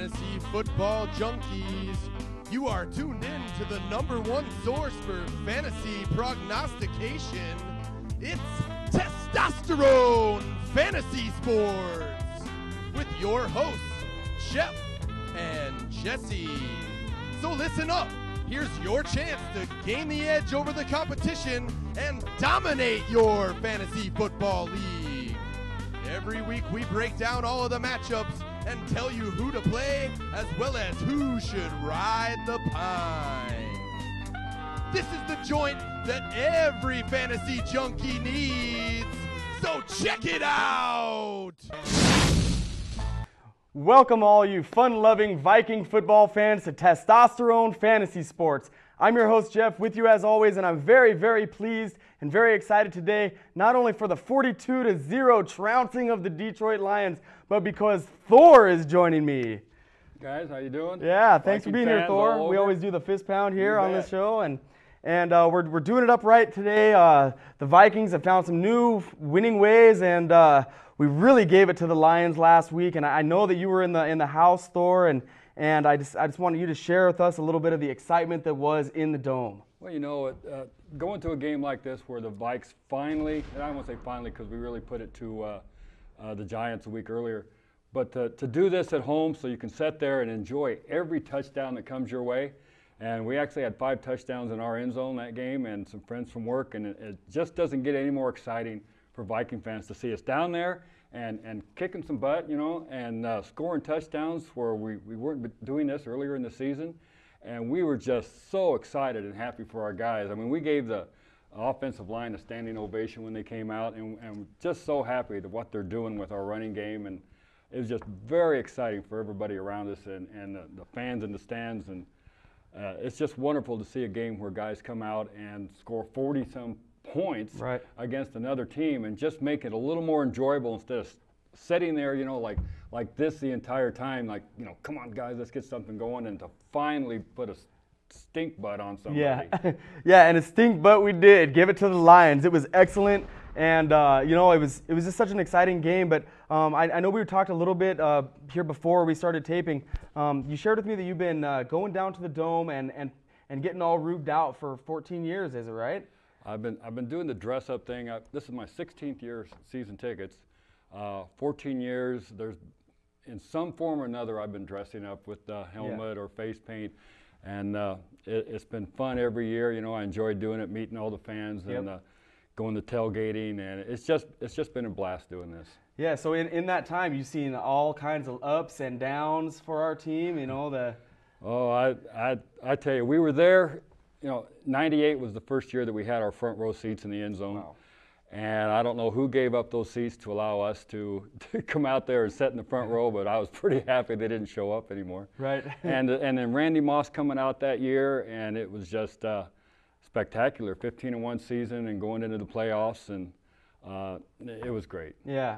Fantasy football junkies. You are tuned in to the #1 source for fantasy prognostication. It's Testosterone Fantasy Sports with your hosts, Jeff and Jesse. So listen up. Here's your chance to gain the edge over the competition and dominate your fantasy football league. Every week we break down all of the matchups and tell you who to play as well as who should ride the pine. This is the joint that every fantasy junkie needs, so check it out! Welcome all you fun-loving Viking football fans to Testosterone Fantasy Sports. I'm your host Jeff, with you as always, and I'm very, very pleased and very excited today, not only for the 42-0 trouncing of the Detroit Lions, but because Thor is joining me. Guys, how you doing? Yeah, thanks for being here, Thor. We over. always do the fist pound here on this show, and we're doing it upright today. The Vikings have found some new winning ways, and we really gave it to the Lions last week. And I know that you were in the house, Thor, and I just wanted you to share with us a little bit of the excitement that was in the Dome. Well, you know, going to a game like this where the Vikes finally, and I won't say finally because we really put it to the Giants a week earlier, but to do this at home so you can sit there and enjoy every touchdown that comes your way. And we actually had 5 touchdowns in our end zone that game and some friends from work, and it just doesn't get any more exciting for Viking fans to see us down there and kicking some butt, you know, and scoring touchdowns where we weren't doing this earlier in the season. And we were just so excited and happy for our guys. I mean, we gave the offensive line a standing ovation when they came out, and just so happy to what they're doing with our running game. And it was just very exciting for everybody around us and the fans in the stands. And it's just wonderful to see a game where guys come out and score 40-some points against another team and just make it a little more enjoyable instead of sitting there, you know, like this the entire time, like, you know, come on guys, let's get something going, and to finally put a stink butt on somebody. Yeah, yeah, and a stink butt we did. Give it to the Lions. It was excellent, and you know, it was just such an exciting game. But I know we talked a little bit here before we started taping. You shared with me that you've been going down to the Dome and getting all rubed out for 14 years. Is it right? I've been doing the dress-up thing. This is my 16th year season tickets. 14 years. There's in some form or another I've been dressing up with the helmet or face paint, and it's been fun every year. You know, I enjoy doing it, meeting all the fans and going to tailgating, and it's just been a blast doing this. Yeah. So in that time, you've seen all kinds of ups and downs for our team. You know I tell you, we were there. You know, 98 was the first year that we had our front row seats in the end zone. Wow. And I don't know who gave up those seats to allow us to come out there and sit in the front row, but I was pretty happy they didn't show up anymore. Right. and then Randy Moss coming out that year, and it was just spectacular. 15-1 season and going into the playoffs, and it was great. Yeah.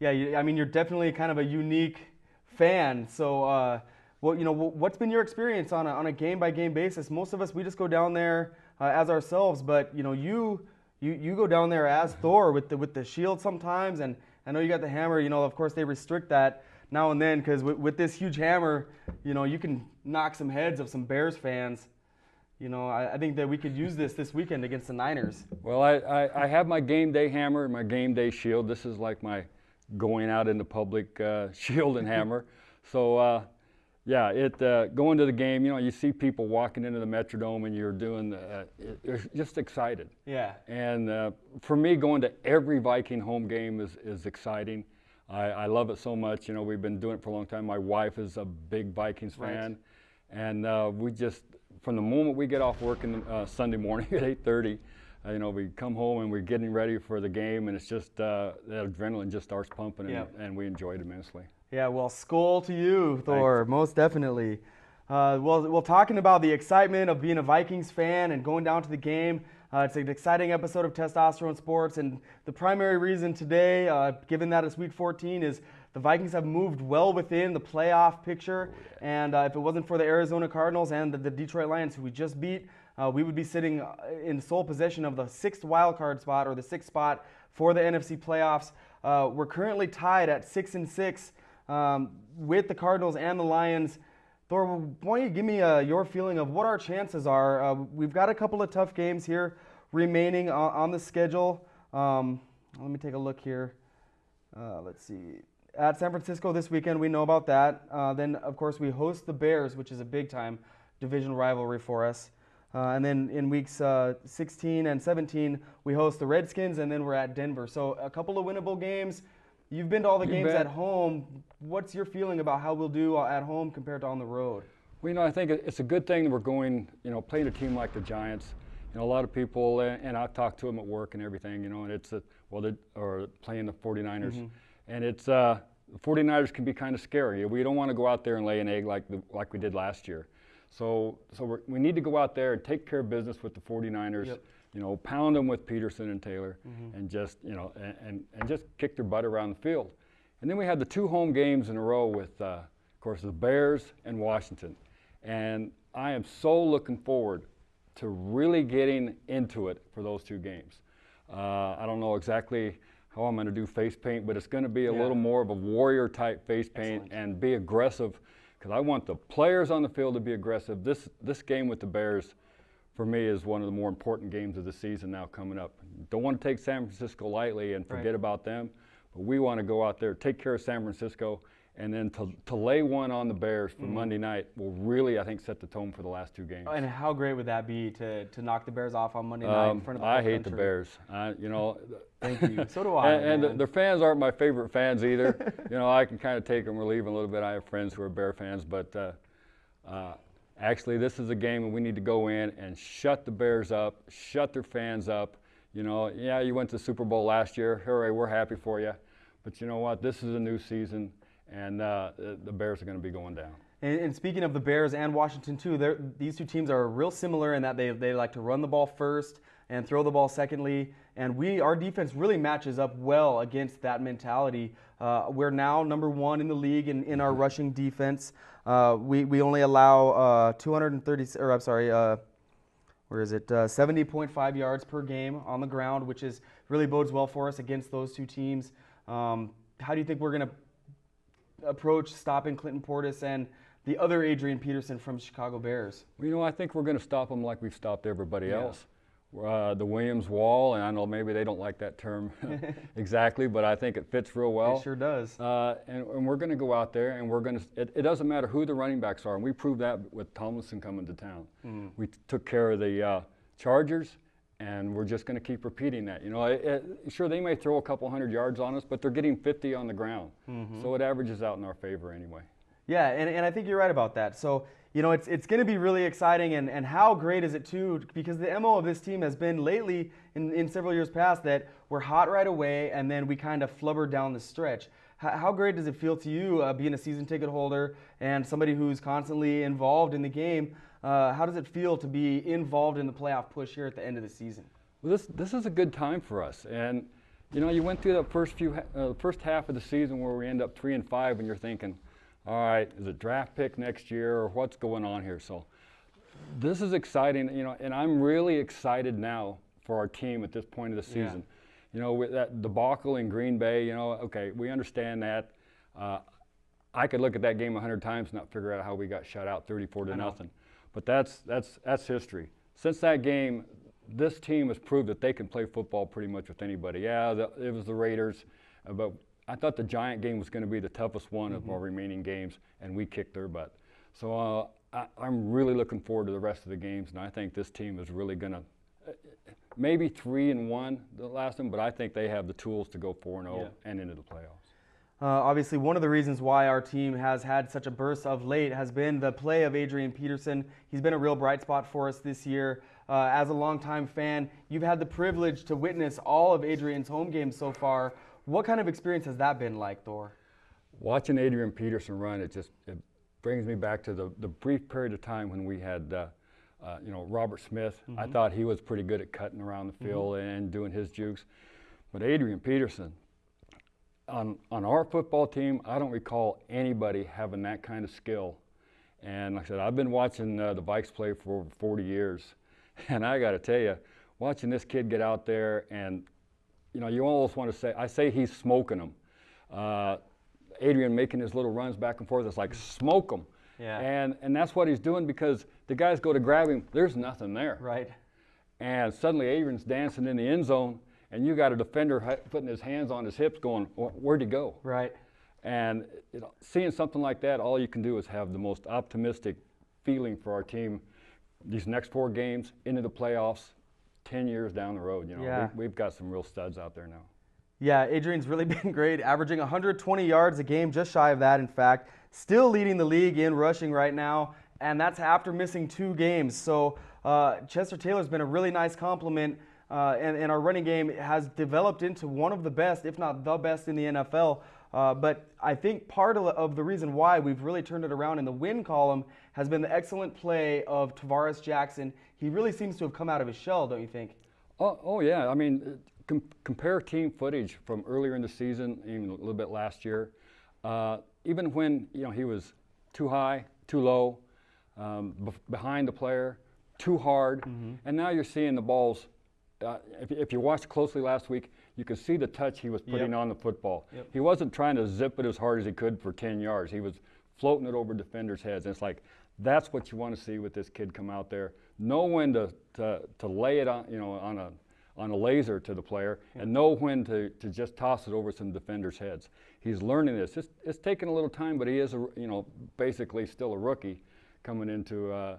Yeah, I mean, you're definitely kind of a unique fan. So, well, you know, what's been your experience on a game-by-game basis? Most of us, we just go down there as ourselves, but, you know, you go down there as Thor with the shield sometimes, and I know you got the hammer. You know, of course, they restrict that now and then because with this huge hammer, you know, you can knock some heads of some Bears fans. You know, I think that we could use this weekend against the Niners. Well, I have my game day hammer and my game day shield. This is like my going out in the public shield and hammer. So, yeah, going to the game, you know, you see people walking into the Metrodome and you're just excited. Yeah. And for me, going to every Viking home game is exciting. I love it so much. You know, we've been doing it for a long time. My wife is a big Vikings fan. And we just, from the moment we get off work Sunday morning at 8:30, you know, we come home and we're getting ready for the game, and it's just, that adrenaline just starts pumping, and we enjoy it immensely. Yeah, well, skull to you, Thor. Thanks. Most definitely. Well, talking about the excitement of being a Vikings fan and going down to the game, it's an exciting episode of Testosterone Sports, and the primary reason today, given that it's Week 14, is the Vikings have moved well within the playoff picture, and if it wasn't for the Arizona Cardinals and the Detroit Lions, who we just beat, we would be sitting in sole possession of the 6th wild card spot, or the 6th spot for the NFC playoffs. We're currently tied at 6-6 with the Cardinals and the Lions. Thor, why don't you give me your feeling of what our chances are? We've got a couple of tough games here remaining on the schedule. Let me take a look here. Let's see. At San Francisco this weekend, we know about that. Then, of course, we host the Bears, which is a big-time division rivalry for us. And then in weeks 16 and 17, we host the Redskins, and then we're at Denver. So a couple of winnable games. You've been to all the games at home. What's your feeling about how we'll do at home compared to on the road? Well, I think it's a good thing that we're going, playing a team like the Giants. A lot of people, and I've talked to them at work and everything, and it's, or playing the 49ers. Mm-hmm. And it's, the 49ers can be kind of scary. We don't want to go out there and lay an egg like we did last year. So we need to go out there and take care of business with the 49ers. Yep. Pound them with Peterson and Taylor, mm-hmm. and just, and just kick their butt around the field. And then we had the 2 home games in a row with, of course, the Bears and Washington. And I am so looking forward to really getting into it for those 2 games. I don't know exactly how I'm going to do face paint, but it's going to be a little more of a warrior type face paint. Excellent. And be aggressive, because I want the players on the field to be aggressive. This game with the Bears, for me, is one of the more important games of the season now coming up. Don't want to take San Francisco lightly and forget about them, but we want to go out there, take care of San Francisco, and then to lay one on the Bears for Monday night will really, I think, set the tone for the last 2 games. And how great would that be to knock the Bears off on Monday night in front of the whole country? I hate the Bears. Thank you. So do I. And their fans aren't my favorite fans either. I can kind of take them or leave them a little bit. I have friends who are Bear fans, but actually, this is a game and we need to go in and shut the Bears up, shut their fans up. You went to the Super Bowl last year. Hooray, we're happy for you. But you know what? This is a new season. And the Bears are going to be going down. And speaking of the Bears and Washington too, these 2 teams are real similar in that they like to run the ball first and throw the ball secondly. And our defense really matches up well against that mentality. We're now number 1 in the league in our rushing defense. We only allow 70.5 yards per game on the ground, which really bodes well for us against those 2 teams. How do you think we're going to approach stopping Clinton Portis and the other Adrian Peterson from Chicago Bears? Well, I think we're going to stop them like we've stopped everybody else. The Williams Wall, and I know maybe they don't like that term exactly, but I think it fits real well. It sure does. And we're going to go out there, and we're going to. It doesn't matter who the running backs are, and we proved that with Tomlinson coming to town. Mm. We took care of the Chargers. And we're just going to keep repeating that. Sure, they may throw a couple hundred yards on us, but they're getting 50 on the ground. Mm-hmm. So it averages out in our favor anyway. Yeah, and I think you're right about that. So, it's going to be really exciting. And how great is it, too, because the MO of this team has been lately, in several years past, that we're hot right away and then we kind of flubber down the stretch. How great does it feel to you, being a season ticket holder and somebody who's constantly involved in the game? How does it feel to be involved in the playoff push here at the end of the season? Well, this is a good time for us, and you went through the first half of the season where we end up 3-5, and you're thinking, all right, is it draft pick next year or what's going on here? So this is exciting, and I'm really excited now for our team at this point of the season. Yeah. With that debacle in Green Bay, okay, we understand that. I could look at that game 100 times and not figure out how we got shut out 34-0. But that's history. Since that game, this team has proved that they can play football pretty much with anybody. Yeah, it was the Raiders, but I thought the Giant game was going to be the toughest one of our remaining games, and we kicked their butt. So I'm really looking forward to the rest of the games, and I think this team is really going to maybe 3-1 the last one, but I think they have the tools to go 4-0 and into the playoffs. Obviously, one of the reasons why our team has had such a burst of late has been the play of Adrian Peterson. He's been a real bright spot for us this year. As a longtime fan, you've had the privilege to witness all of Adrian's home games so far. What kind of experience has that been like, Thor? Watching Adrian Peterson run, it brings me back to the brief period of time when we had Robert Smith. Mm-hmm. I thought he was pretty good at cutting around the field and doing his jukes. But Adrian Peterson, on our football team, I don't recall anybody having that kind of skill. And like I said, I've been watching the Vikes play for over 40 years. And I got to tell you, watching this kid get out there and, you almost want to say, I say he's smoking them. Adrian making his little runs back and forth. It's like smoke him. Yeah. And that's what he's doing, because the guys go to grab him, there's nothing there. Right. And suddenly Adrian's dancing in the end zone, and you got a defender putting his hands on his hips going, where'd he go? Right. And seeing something like that, all you can do is have the most optimistic feeling for our team these next 4 games into the playoffs 10 years down the road. Yeah. We've got some real studs out there now. Yeah, Adrian's really been great, averaging 120 yards a game, just shy of that, in fact. Still leading the league in rushing right now, and that's after missing 2 games. So Chester Taylor's been a really nice compliment, and our running game has developed into one of the best, if not the best, in the NFL. But I think part of the reason why we've really turned it around in the win column has been the excellent play of Tavares Jackson. He really seems to have come out of his shell, don't you think? Oh yeah. I mean, compare team footage from earlier in the season, even a little bit last year. Even when he was too high, too low, behind the player, too hard, and now you're seeing the balls. If you watched closely last week, you could see the touch he was putting on the football. Yep. He wasn't trying to zip it as hard as he could for 10 yards. He was floating it over defenders' heads. And it's like, that's what you want to see with this kid come out there. Know when to lay it on, on a laser to the player, and know when to just toss it over some defenders' heads. He's learning this. It's taken a little time, but he is basically still a rookie coming into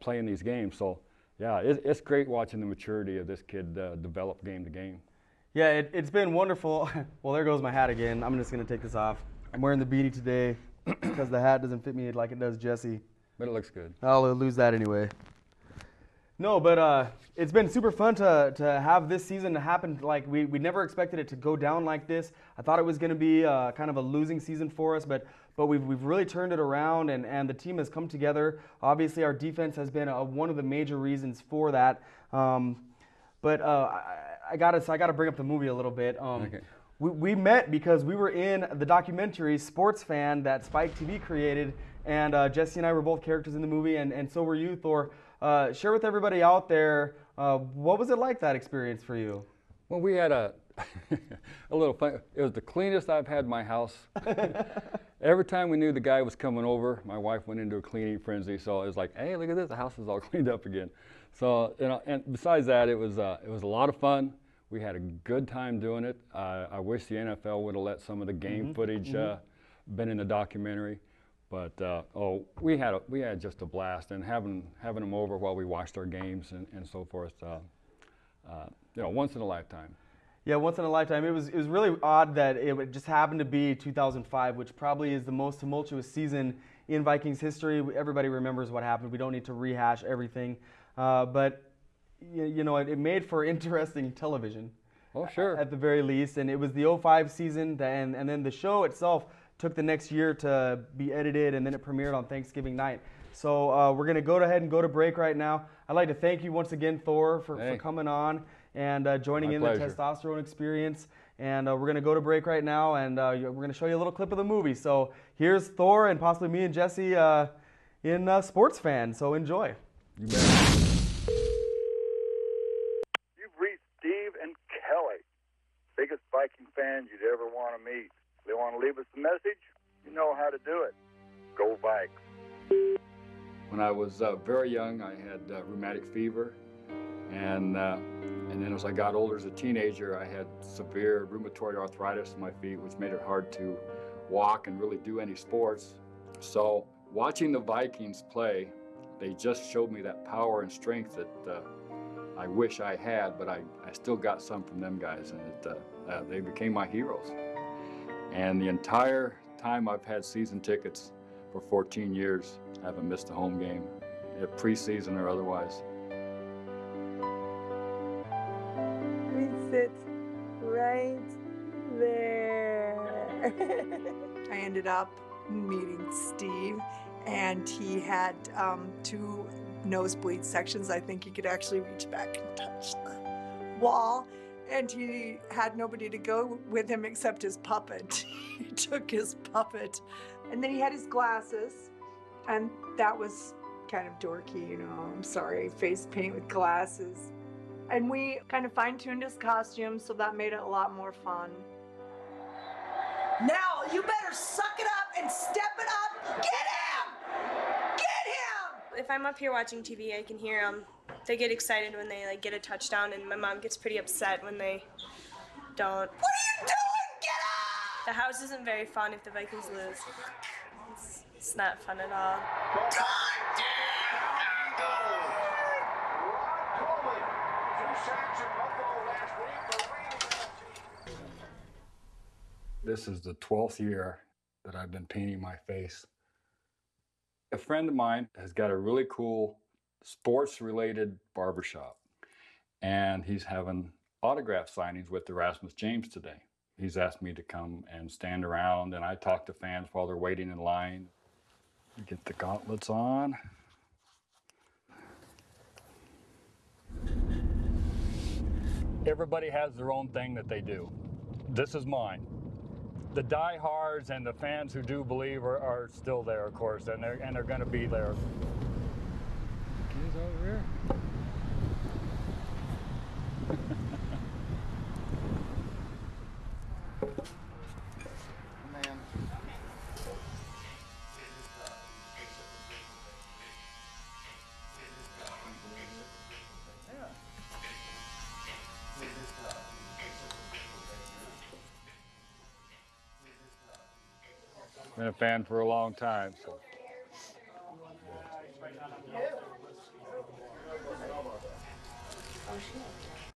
playing these games. So yeah, it's great watching the maturity of this kid develop game to game. Yeah, it's been wonderful. Well, there goes my hat again. I'm just going to take this off. I'm wearing the beanie today because the hat doesn't fit me like it does Jesse. But it looks good. I'll lose that anyway. No, but it's been super fun to have this season to happen. Like we never expected it to go down like this. I thought it was going to be kind of a losing season for us, but we've really turned it around, and the team has come together. Obviously, our defense has been one of the major reasons for that. But I gotta bring up the movie a little bit. Okay. We met because we were in the documentary Sports Fan that Spike TV created, and Jesse and I were both characters in the movie, and so were you, Thor. Share with everybody out there, what was it like, that experience for you? Well, we had a little fun. It was the cleanest I've had my house. Every time we knew the guy was coming over, my wife went into a cleaning frenzy. So it was like, hey, look at this, the house is all cleaned up again. So, and besides that, it was a lot of fun. We had a good time doing it. I wish the NFL would have let some of the game footage been in the documentary. But we had just a blast, and having them over while we watched our games and so forth. Once in a lifetime. Yeah, once in a lifetime. It was really odd that it just happened to be 2005, which probably is the most tumultuous season in Vikings history. Everybody remembers what happened. We don't need to rehash everything, but it made for interesting television. Oh, sure. At the very least, and it was the 05 season, and then the show itself took the next year to be edited, and then it premiered on Thanksgiving night. So we're going to go ahead and go to break right now. I'd like to thank you once again, Thor, for coming on and joining in the testosterone experience. And we're going to go to break right now, and we're going to show you a little clip of the movie. So here's Thor and possibly me and Jesse in Sports Fan. So enjoy. You bet. You've reached Steve and Kelly, biggest Viking fans you'd ever want to meet. If they want to leave us a message, you know how to do it. Go Vikes. When I was very young, I had rheumatic fever, and then as I got older as a teenager, I had severe rheumatoid arthritis in my feet, which made it hard to walk and really do any sports. So watching the Vikings play, they just showed me that power and strength that I wish I had, but I still got some from them guys, and they became my heroes. And the entire time I've had season tickets for 14 years, I haven't missed a home game, preseason or otherwise. We sit right there. I ended up meeting Steve, and he had 2 nosebleed sections. I think he could actually reach back and touch the wall. And he had nobody to go with him except his puppet. He took his puppet. And then he had his glasses. And that was kind of dorky, I'm sorry, face paint with glasses. And we kind of fine-tuned his costume, so that made it a lot more fun. Now you better suck it up and step it up. Get him! Get him! If I'm up here watching TV, I can hear them. They get excited when they get a touchdown, and my mom gets pretty upset when they don't. What are you doing? Get up! The house isn't very fun if the Vikings lose. It's not fun at all. This is the 12th year that I've been painting my face. A friend of mine has got a really cool sports-related barbershop, and he's having autograph signings with Erasmus James today. He's asked me to come and stand around, and I talk to fans while they're waiting in line. Get the gauntlets on. Everybody has their own thing that they do. This is mine. The diehards and the fans who do believe are still there, of course, and they're going to be there. Kids over here. Man. Been a fan for a long time. So. Oh,